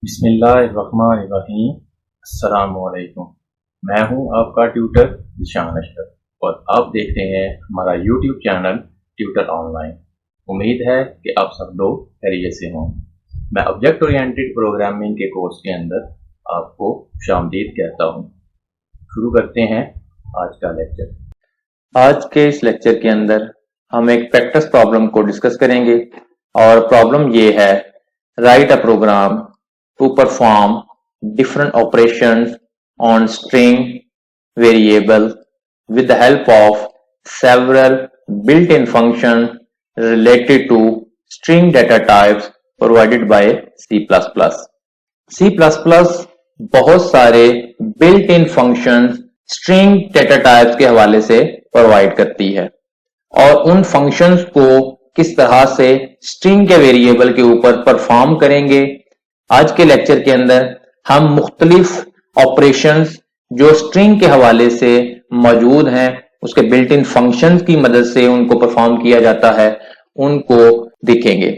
बिस्मिल्लाहिर्रहमानिर्रहीम। अस्सलामुअलैकुम। मैं हूं आपका ट्यूटर निशान अशरफ और आप देख रहे हैं हमारा यूट्यूब चैनल ट्यूटर ऑनलाइन। उम्मीद है कि आप सब लोग खैरियत से हों। मैं ऑब्जेक्ट ओरिएंटेड प्रोग्रामिंग के कोर्स के अंदर आपको खुशामदीद कहता हूं। शुरू करते हैं आज का लेक्चर। आज के इस लेक्चर के अंदर हम एक प्रैक्टिस प्रॉब्लम को डिस्कस करेंगे और प्रॉब्लम ये है, write a program to perform different operations on string variable with the help of several built-in functions related to string data types provided by C++. C++ बहुत सारे built-in functions string data types के हवाले से provide करती है और उन functions को किस तरह से string के वेरिएबल के ऊपर परफॉर्म करेंगे। आज के लेक्चर के अंदर हम मुख्तलिफ ऑपरेशंस जो स्ट्रिंग के हवाले से मौजूद हैं उसके बिल्ट इन फंक्शंस की मदद से उनको परफॉर्म किया जाता है, उनको देखेंगे।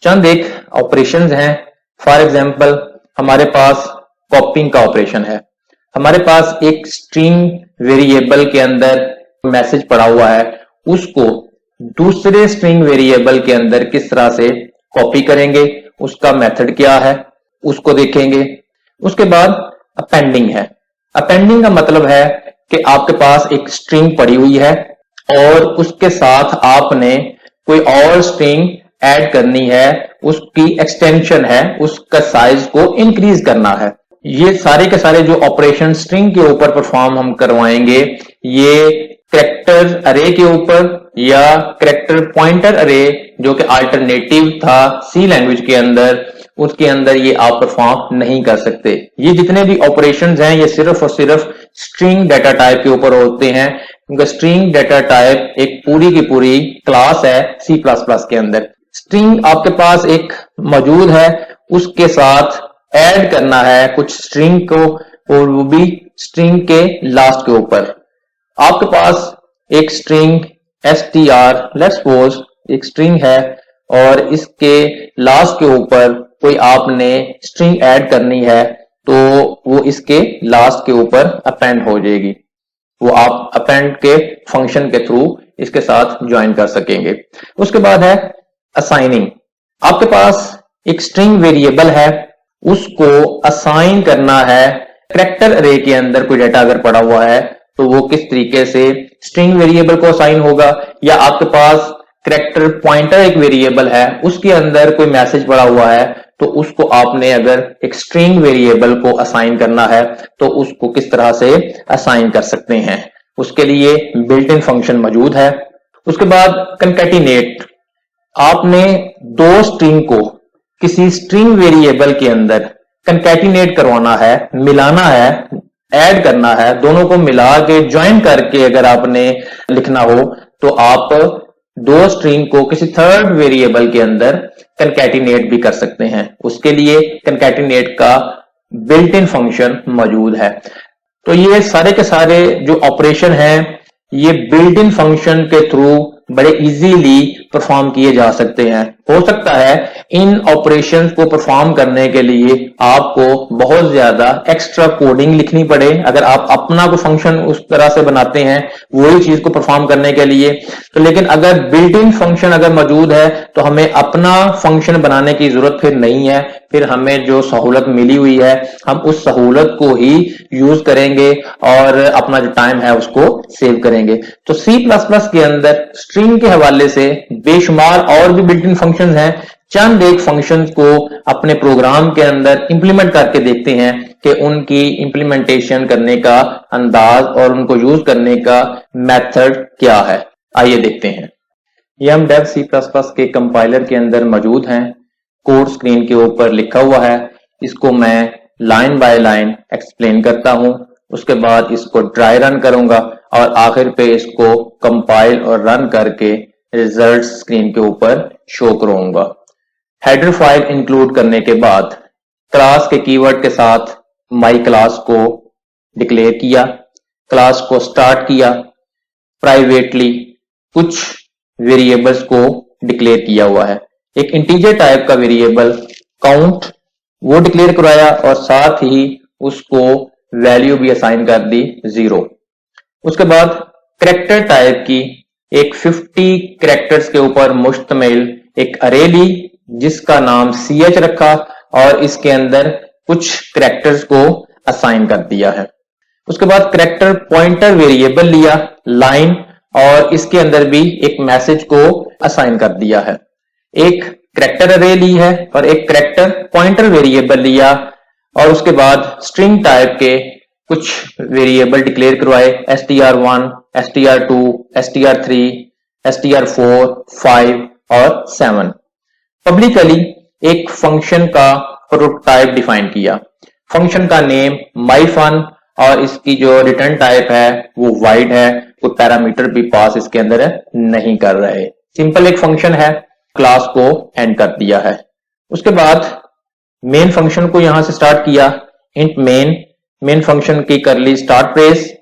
चंद एक ऑपरेशंस हैं। फॉर एग्जांपल हमारे पास कॉपिंग का ऑपरेशन है। हमारे पास एक स्ट्रिंग वेरिएबल के अंदर मैसेज पड़ा हुआ है, उसको दूसरे स्ट्रिंग वेरिएबल के अंदर किस तरह से कॉपी करेंगे, उसका मेथड क्या है, उसको देखेंगे। उसके बाद अपेंडिंग है। अपेंडिंग का मतलब है कि आपके पास एक स्ट्रिंग पड़ी हुई है और उसके साथ आपने कोई और स्ट्रिंग ऐड करनी है, उसकी एक्सटेंशन है, उसका साइज को इंक्रीज करना है। ये सारे के सारे जो ऑपरेशन स्ट्रिंग के ऊपर परफॉर्म हम करवाएंगे, ये कैरेक्टर अरे के ऊपर या कैरेक्टर पॉइंटर अरे जो कि अल्टरनेटिव था सी लैंग्वेज के अंदर, उसके अंदर ये आप परफॉर्म नहीं कर सकते। ये जितने भी ऑपरेशंस हैं ये सिर्फ और सिर्फ स्ट्रिंग डेटा टाइप के ऊपर होते हैं, क्योंकि स्ट्रिंग डेटा टाइप एक पूरी की पूरी क्लास है C++ के अंदर। स्ट्रिंग आपके पास एक मौजूद है, उसके साथ ऐड करना है कुछ स्ट्रिंग को और वो भी स्ट्रिंग के लास्ट के ऊपर। आपके पास एक स्ट्रिंग str, लेट्स सपोज एक स्ट्रिंग है और इसके लास्ट के ऊपर कोई आपने स्ट्रिंग ऐड करनी है तो वो इसके लास्ट के ऊपर अपेंड हो जाएगी। वो आप अपेंड के फंक्शन के थ्रू इसके साथ ज्वाइन कर सकेंगे। उसके बाद है असाइनिंग। आपके पास एक स्ट्रिंग वेरिएबल है, उसको असाइन करना है। कैरेक्टर अरे के अंदर कोई डेटा अगर पड़ा हुआ है तो वो किस तरीके से स्ट्रिंग वेरिएबल को असाइन होगा, या आपके पास कैरेक्टर पॉइंटर एक वेरिएबल है, उसके अंदर कोई मैसेज पड़ा हुआ है तो उसको आपने अगर एक स्ट्रिंग वेरिएबल को असाइन करना है तो उसको किस तरह से असाइन कर सकते हैं, उसके लिए बिल्ट इन फंक्शन मौजूद है। उसके बाद कंकैटिनेट। आपने दो स्ट्रिंग को किसी स्ट्रिंग वेरिएबल के अंदर कंकैटिनेट करवाना है, मिलाना है, ऐड करना है, दोनों को मिला के ज्वाइन करके अगर आपने लिखना हो तो आप दो स्ट्रिंग को किसी थर्ड वेरिएबल के अंदर कंकैटिनेट भी कर सकते हैं। उसके लिए कंकैटिनेट का बिल्ट इन फंक्शन मौजूद है। तो ये सारे के सारे जो ऑपरेशन हैं ये बिल्ट इन फंक्शन के थ्रू बड़े इजीली परफॉर्म किए जा सकते हैं। हो सकता है इन ऑपरेशंस को परफॉर्म करने के लिए आपको बहुत ज्यादा एक्स्ट्रा कोडिंग लिखनी पड़े, अगर आप अपना कोई फंक्शन उस तरह से बनाते हैं वही चीज को परफॉर्म करने के लिए तो। लेकिन अगर बिल्ट इन फंक्शन अगर मौजूद है तो हमें अपना फंक्शन बनाने की जरूरत फिर नहीं है, फिर हमें जो सहूलत मिली हुई है हम उस सहूलत को ही यूज करेंगे और अपना जो टाइम है उसको सेव करेंगे। तो C++ के अंदर स्ट्रिंग के हवाले से बेशुमार और भी बिल्ट इन फंक्शंस हैं। चंद एक फंक्शंस को अपने प्रोग्राम के अंदर इंप्लीमेंट करके देखते हैं कि उनकी इंप्लीमेंटेशन करने का अंदाज और उनको यूज करने का मेथड क्या है। आइए देखते हैं। ये हम डेव C++ के कंपाइलर के अंदर मौजूद हैं। कोड स्क्रीन के ऊपर लिखा हुआ है, इसको मैं लाइन बाय लाइन एक्सप्लेन करता हूं, उसके बाद इसको ट्राई रन करूंगा और आखिर पे इसको कंपाइल और रन करके रिजल्ट स्क्रीन के ऊपर शो करूंगा। हेडर फाइल इंक्लूड करने के बाद क्लास के कीवर्ड के साथ माई क्लास को डिक्लेयर किया, क्लास को स्टार्ट किया, प्राइवेटली कुछ वेरिएबल्स को डिक्लेयर किया हुआ है। एक इंटीजर टाइप का वेरिएबल काउंट वो डिक्लेयर करवाया और साथ ही उसको वैल्यू भी असाइन कर दी 0। उसके बाद कैरेक्टर टाइप की एक 50 कैरेक्टर्स के ऊपर मुश्तमिल एक अरे ली जिसका नाम ch रखा और इसके अंदर कुछ कैरेक्टर्स को असाइन कर दिया है। उसके बाद कैरेक्टर पॉइंटर वेरिएबल लिया लाइन और इसके अंदर भी एक मैसेज को असाइन कर दिया है। एक कैरेक्टर अरे ली है और एक कैरेक्टर पॉइंटर वेरिएबल लिया और उसके बाद स्ट्रिंग टाइप के कुछ वेरिएबल डिक्लेयर करवाए str1, str2, str3, str4, 5 और 7। पब्लिकली एक फंक्शन का प्रोटोटाइप डिफाइन किया। फंक्शन का नेम myFun और इसकी जो रिटर्न टाइप है वो वाइड है, कोई पैरामीटर भी पास इसके अंदर नहीं कर रहे। सिंपल एक फंक्शन है, क्लास को एंड कर दिया है। उसके बाद मेन फंक्शन को यहां से स्टार्ट किया, इंट मेन फंक्शन की करली स्टार्ट ब्रेस,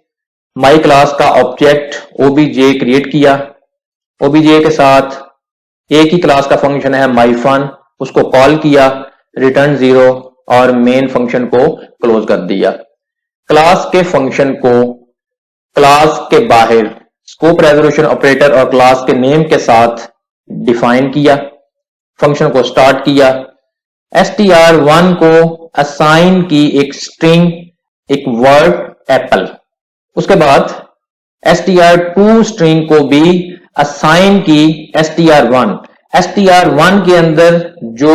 माई क्लास का ऑब्जेक्ट obj क्रिएट किया, obj के साथ एक ही क्लास का फंक्शन है myFun, उसको कॉल किया, रिटर्न 0 और मेन फंक्शन को क्लोज कर दिया। क्लास के फंक्शन को क्लास के बाहर स्कोप रेजोल्यूशन ऑपरेटर और क्लास के नेम के साथ डिफाइन किया, फंक्शन को स्टार्ट किया, str1 को असाइन की एक स्ट्रिंग एक वर्ड एप्पल। उसके बाद str2 स्ट्रिंग को भी असाइन की str1 के अंदर जो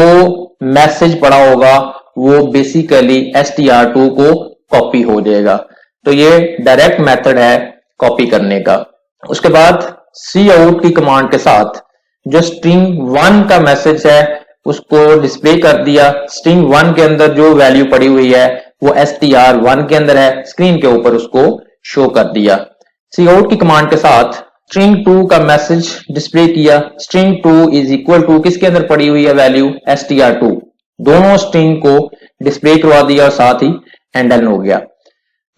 मैसेज पड़ा होगा वो बेसिकली str2 को कॉपी हो जाएगा। तो ये डायरेक्ट मेथड है कॉपी करने का। उसके बाद cout की कमांड के साथ जो स्ट्रिंग 1 का मैसेज है उसको डिस्प्ले कर दिया। स्ट्रिंग 1 के अंदर जो वैल्यू पड़ी हुई है वो str1 के अंदर है, स्क्रीन के ऊपर उसको शो कर दिया। cout की कमांड के साथ स्ट्रिंग 2 का मैसेज डिस्प्ले किया। स्ट्रिंग 2 इज इक्वल टू किसके अंदर पड़ी हुई है वैल्यू str2, दोनों स्ट्रिंग को डिस्प्ले करवा दिया और साथ ही एंडल हो गया।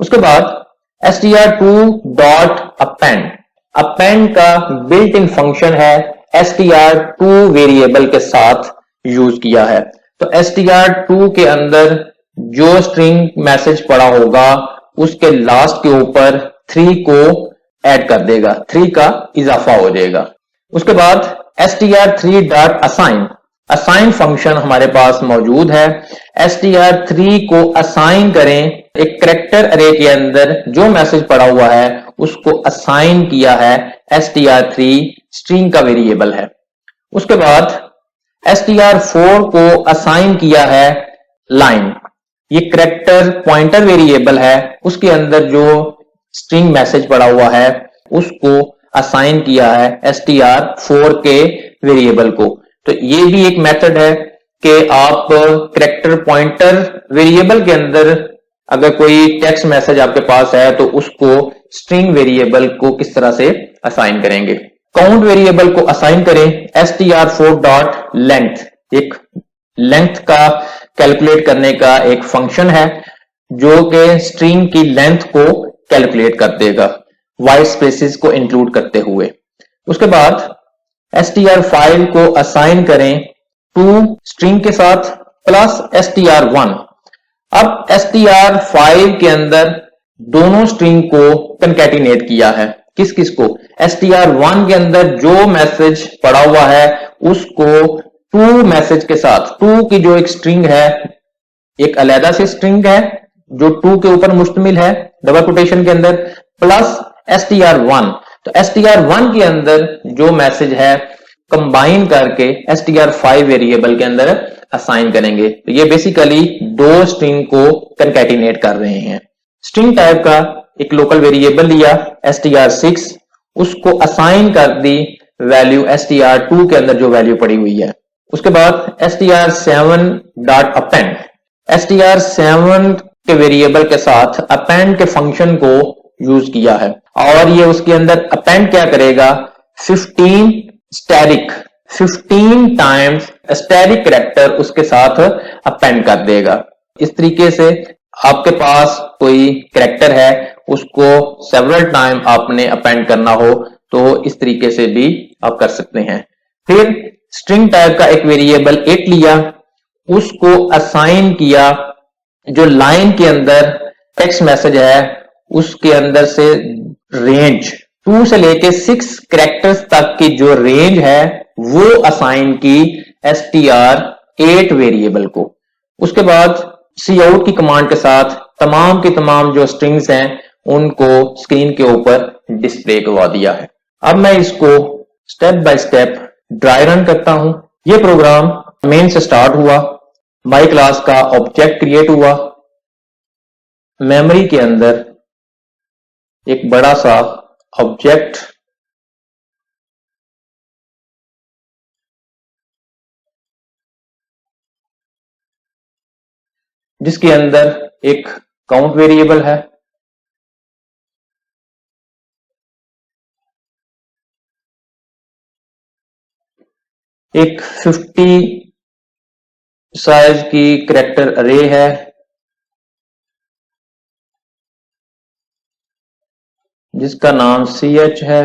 उसके बाद str2 डॉट अपेंड का बिल्ट इन फंक्शन है str2 वेरिएबल के साथ यूज किया है। तो str2 के अंदर जो स्ट्रिंग मैसेज पड़ा होगा उसके लास्ट के ऊपर 3 को ऐड कर देगा, 3 का इजाफा हो जाएगा। उसके बाद str3 डॉट असाइन फंक्शन हमारे पास मौजूद है। str3 को असाइन करें, एक कैरेक्टर अरे के अंदर जो मैसेज पड़ा हुआ है उसको असाइन किया है str3 स्ट्रिंग का वेरिएबल है। उसके बाद str4 को असाइन किया है लाइन, ये कैरेक्टर पॉइंटर वेरिएबल है, उसके अंदर जो स्ट्रिंग मैसेज पड़ा हुआ है उसको असाइन किया है str4 के वेरिएबल को। तो ये भी एक मेथड है कि आप कैरेक्टर पॉइंटर वेरिएबल के अंदर अगर कोई टेक्स्ट मैसेज आपके पास है तो उसको स्ट्रिंग वेरिएबल को किस तरह से असाइन करेंगे। काउंट वेरिएबल को असाइन करें str4 डॉट लेंथ, एक लेंथ का कैलकुलेट करने का एक फंक्शन है जो कि स्ट्रिंग की लेंथ को कैलकुलेट कर देगा वाइट स्पेसेस को इंक्लूड करते हुए। उसके बाद str5 को असाइन करें टू स्ट्रिंग के साथ प्लस str1। अब str5 के अंदर दोनों स्ट्रिंग को कंकैटिनेट किया है, किस किस को, str1 के अंदर जो मैसेज पड़ा हुआ है उसको टू मैसेज के साथ, टू की जो एक स्ट्रिंग है, एक अलहदा से स्ट्रिंग है जो टू के ऊपर मुश्तमिल है डबल कोटेशन के अंदर, प्लस str1। तो str1 के अंदर जो मैसेज है कंबाइन करके str5 वेरिएबल के अंदर असाइन करेंगे। तो ये बेसिकली दो स्ट्रिंग को कंकैटिनेट कर रहे हैं। स्ट्रिंग टाइप का एक लोकल वेरिएबल लिया str6, उसको असाइन कर दी वैल्यू str2 के अंदर जो वैल्यू पड़ी हुई है। उसके बाद str7 डॉट अपेंड, str7 के वेरिएबल के साथ अपेंड के फंक्शन को यूज किया है और ये उसके अंदर अपेंड क्या करेगा, 15 टाइम्स स्टैटिक कैरेक्टर उसके साथ अपेंड कर देगा। इस तरीके से आपके पास कोई कैरेक्टर है उसको सेवरल टाइम आपने अपेंड करना हो तो इस तरीके से भी आप कर सकते हैं। फिर स्ट्रिंग टाइप का एक वेरिएबल 8 लिया, उसको असाइन किया, जो लाइन के अंदर टेक्स्ट मैसेज है उसके अंदर से रेंज 2 से लेके 6 कैरेक्टर्स तक की जो रेंज है वो असाइन की str8 वेरिएबल को। उसके बाद सी आउट की कमांड के साथ तमाम की तमाम जो स्ट्रिंग्स हैं उनको स्क्रीन के ऊपर डिस्प्ले करवा दिया है। अब मैं इसको step by step dry run करता हूं। ये प्रोग्राम मेन से स्टार्ट हुआ, माई क्लास का ऑब्जेक्ट क्रिएट हुआ, मेमोरी के अंदर एक बड़ा सा ऑब्जेक्ट जिसके अंदर एक काउंट वेरिएबल है, एक 50 साइज की कैरेक्टर अरे है, जिसका नाम ch है।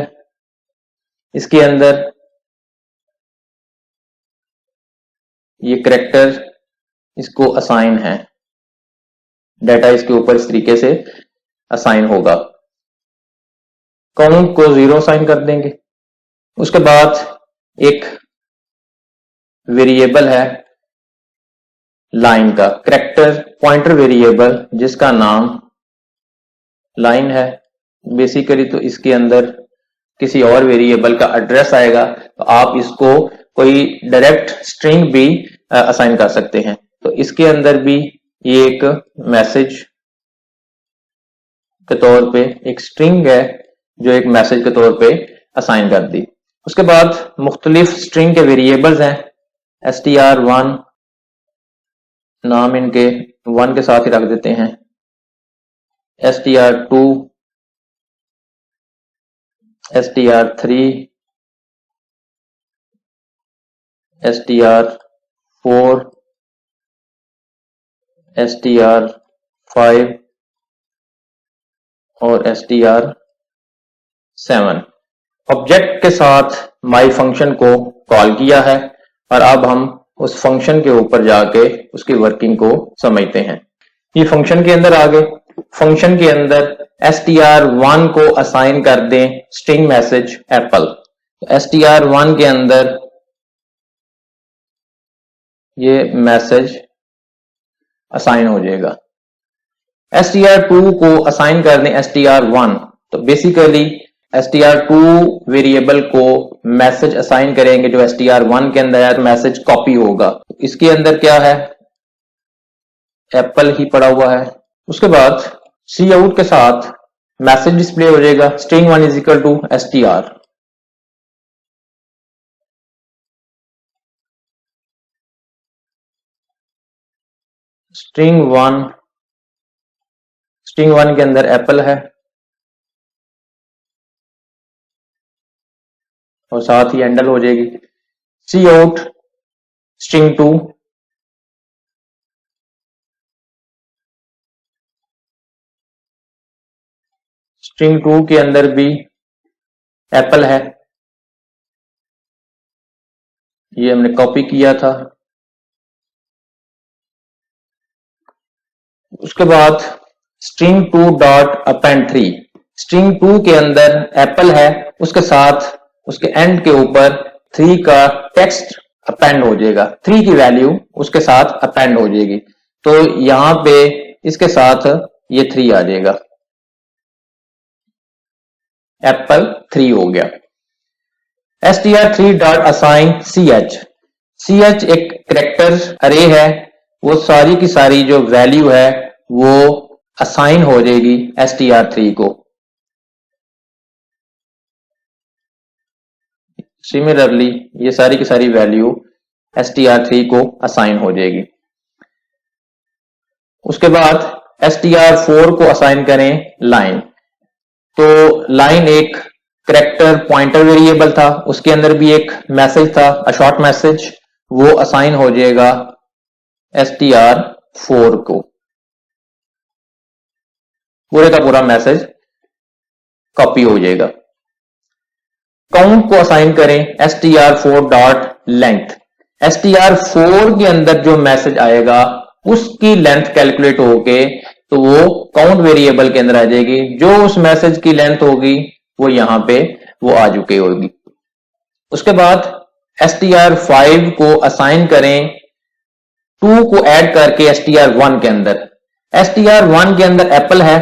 इसके अंदर ये कैरेक्टर इसको असाइन है, डाटा इसके ऊपर इस तरीके से असाइन होगा। काउंट को 0 असाइन कर देंगे। उसके बाद एक वेरिएबल है लाइन का, कैरेक्टर पॉइंटर वेरिएबल जिसका नाम लाइन है। बेसिकली तो इसके अंदर किसी और वेरिएबल का एड्रेस आएगा, तो आप इसको कोई डायरेक्ट स्ट्रिंग भी असाइन कर सकते हैं। तो इसके अंदर भी ये एक मैसेज के तौर पे एक स्ट्रिंग है जो एक मैसेज के तौर पे असाइन कर दी। उसके बाद मुख्तलिफ स्ट्रिंग के वेरिएबल्स हैं, str1 नाम इनके 1 के साथ ही रख देते हैं, str2, str3, str4, str5 और str7। ऑब्जेक्ट के साथ माई फंक्शन को कॉल किया है और अब हम उस फंक्शन के ऊपर जाके उसकी वर्किंग को समझते हैं। ये फंक्शन के अंदर आ गए। फंक्शन के अंदर str1 को असाइन कर दें स्ट्रिंग मैसेज एप्पल। str1 के अंदर ये मैसेज असाइन हो जाएगा। str2 को असाइन कर दें str1, तो बेसिकली str2 वेरिएबल को मैसेज असाइन करेंगे जो str1 के अंदर है, तो मैसेज कॉपी होगा। इसके अंदर क्या है, एप्पल ही पड़ा हुआ है। उसके बाद सी आउट के साथ मैसेज डिस्प्ले हो जाएगा, string1 is equal to str। string1 के अंदर एप्पल है और साथ ही हैंडल हो जाएगी। सी आउट string2, string2 के अंदर भी एप्पल है, ये हमने कॉपी किया था। उसके बाद string2 डॉट append 3, string2 के अंदर एप्पल है, उसके साथ उसके एंड के ऊपर 3 का टेक्स्ट अपेंड हो जाएगा, 3 की वैल्यू उसके साथ अपेंड हो जाएगी। तो यहां पे इसके साथ ये 3 आ जाएगा, एप्पल 3 हो गया। str3 dot assign ch, ch एक कैरेक्टर अरे है, वो सारी की सारी जो वैल्यू है वो असाइन हो जाएगी str3 को। सिमिलरली ये सारी की सारी वैल्यू str3 को असाइन हो जाएगी। उसके बाद str4 को असाइन करें लाइन, तो लाइन एक कैरेक्टर पॉइंटर वेरिएबल था, उसके अंदर भी एक मैसेज था, अ शॉर्ट मैसेज, वो असाइन हो जाएगा str4 को। पूरे का पूरा मैसेज कॉपी हो जाएगा। काउंट को असाइन करें str4 डॉट लेंथ, str4 के अंदर जो मैसेज आएगा उसकी लेंथ कैलकुलेट होके तो वो काउंट वेरिएबल के अंदर आ जाएगी। जो उस मैसेज की लेंथ होगी वो यहां पे वो आ चुकी होगी। उसके बाद str5 को असाइन करें 2 को ऐड करके str1 के अंदर। str1 के अंदर एप्पल है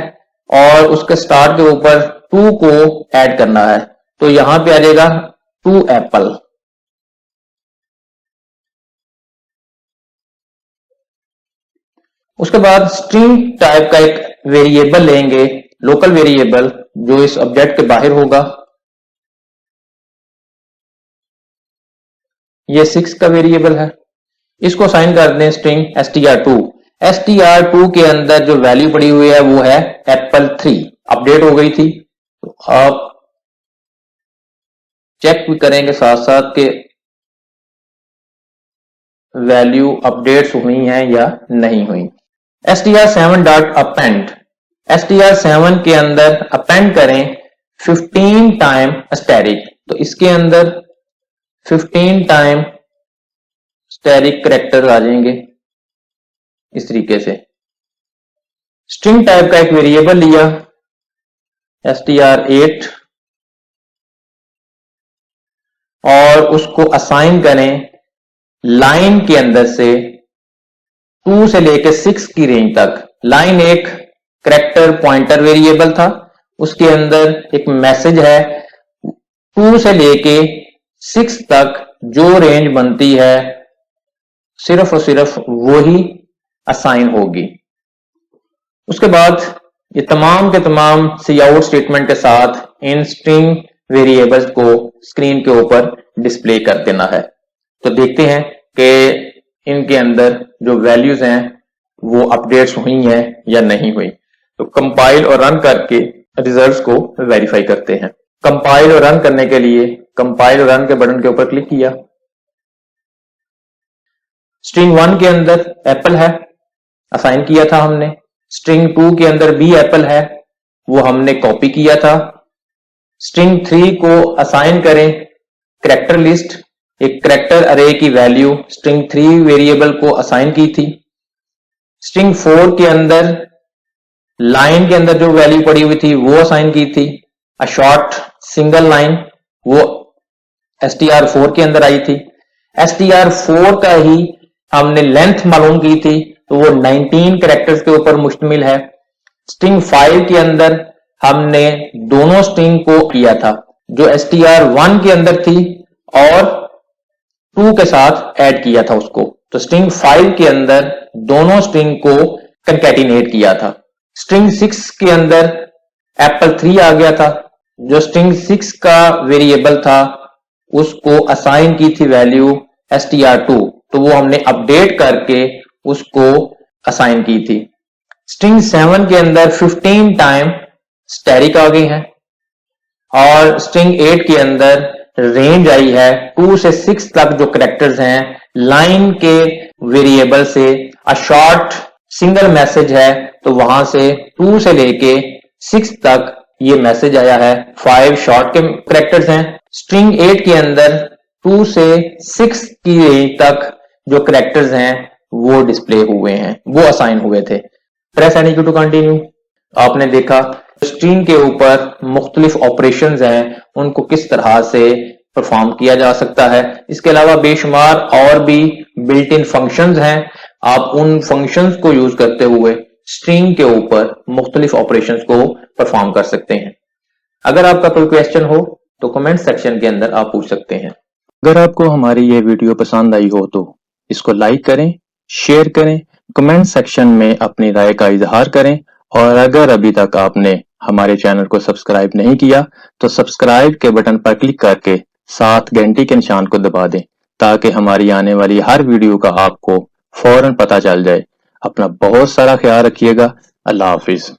और उसके स्टार के ऊपर 2 को ऐड करना है, तो यहां पे आ जाएगा 2 एप्पल। उसके बाद स्ट्रिंग टाइप का एक वेरिएबल लेंगे, लोकल वेरिएबल, जो इस ऑब्जेक्ट के बाहर होगा। ये 6 का वेरिएबल है, इसको असाइन कर दें स्ट्रिंग str2। str2 के अंदर जो वैल्यू पड़ी हुई है वो है apple3, अपडेट हो गई थी। तो आप चेक भी करेंगे साथ साथ के वैल्यू अपडेट्स हुई हैं या नहीं हुई। str7 डॉट अपेंड, str7 के अंदर अपेंड करें 15 टाइम स्टैटिक, तो इसके अंदर 15 टाइम स्टैटिक कैरेक्टर आ जाएंगे इस तरीके से। स्ट्रिंग टाइप का एक वेरिएबल लिया str8 और उसको असाइन करें लाइन के अंदर से 2 से लेकर 6 की रेंज तक। लाइन एक कैरेक्टर पॉइंटर वेरिएबल था, उसके अंदर एक मैसेज है 2 से लेके 6 तक जो रेंज बनती है सिर्फ और सिर्फ वो ही असाइन होगी। उसके बाद ये तमाम के तमाम सी आउट स्टेटमेंट के साथ इन स्ट्रिंग वेरिएबल्स को स्क्रीन के ऊपर डिस्प्ले कर देना है। तो देखते हैं कि इनके अंदर जो वैल्यूज हैं वो अपडेट्स हुई हैं या नहीं हुई। तो कंपाइल और रन करके रिजल्ट्स को वेरीफाई करते हैं। कंपाइल और रन करने के लिए कंपाइल और रन के बटन के ऊपर क्लिक किया। स्ट्रिंग 1 के अंदर एप्पल है, असाइन किया था हमने। स्ट्रिंग 2 के अंदर भी एप्पल है, वो हमने कॉपी किया था। स्ट्रिंग 3 को असाइन करें कैरेक्टर लिस्ट, एक कैरेक्टर अरे की वैल्यू स्ट्रिंग 3 वेरिएबल को असाइन की थी। स्ट्रिंग 4 के अंदर लाइन के अंदर जो वैल्यू पड़ी हुई थी वो असाइन की थी। अ शॉर्ट सिंगल लाइन वो str4 के अंदर आई थी। str4 का ही हमने लेंथ मालूम की थी, तो वो 19 कैरेक्टर्स के ऊपर मुश्तमिल है। स्ट्रिंग 5 के अंदर हमने दोनों स्ट्रिंग को किया था, जो str1 के अंदर थी और 2 के साथ ऐड किया था उसको। तो स्ट्रिंग 5 के अंदर दोनों स्ट्रिंग को कंकैटिनेट किया था। स्ट्रिंग 6 के अंदर apple3 आ गया था, जो स्ट्रिंग 6 का वेरिएबल था उसको असाइन की थी वैल्यू str2, तो वो हमने अपडेट करके उसको असाइन की थी। स्ट्रिंग 7 के अंदर 15 टाइम स्टैटिक आ गई है और स्ट्रिंग 8 के अंदर रेंज आई है 2 से 6 तक जो कैरेक्टर्स हैं लाइन के वेरिएबल से। अ शॉर्ट सिंगल मैसेज है, तो वहां से 2 से लेके 6 तक ये मैसेज आया है। 5 शॉर्ट के कैरेक्टर्स हैं। स्ट्रिंग 8 के अंदर 2 से 6 की रेंज तक जो कैरेक्टर्स हैं वो डिस्प्ले हुए हैं, वो असाइन हुए थे। प्रेस एनी की टू कंटिन्यू। आपने देखा स्ट्रिंग के ऊपर मुख्तलिफ ऑपरेशंस हैं, उनको किस तरह से परफॉर्म किया जा सकता है। इसके अलावा बेशुमार और भी बिल्ट इन फंक्शंस हैं, आप उन फंक्शंस को यूज करते हुए स्ट्रिंग के ऊपर मुख्तलिफ ऑपरेशंस को परफॉर्म कर सकते हैं। अगर आपका कोई क्वेश्चन हो तो कमेंट सेक्शन के अंदर आप पूछ सकते हैं। अगर आपको हमारी ये वीडियो पसंद आई हो तो इसको लाइक करें, शेयर करें, कमेंट सेक्शन में अपनी राय का इजहार करें और अगर अभी तक आपने हमारे चैनल को सब्सक्राइब नहीं किया तो सब्सक्राइब के बटन पर क्लिक करके साथ घंटी के निशान को दबा दें ताकि हमारी आने वाली हर वीडियो का आपको फौरन पता चल जाए। अपना बहुत सारा ख्याल रखिएगा। अल्लाह हाफिज।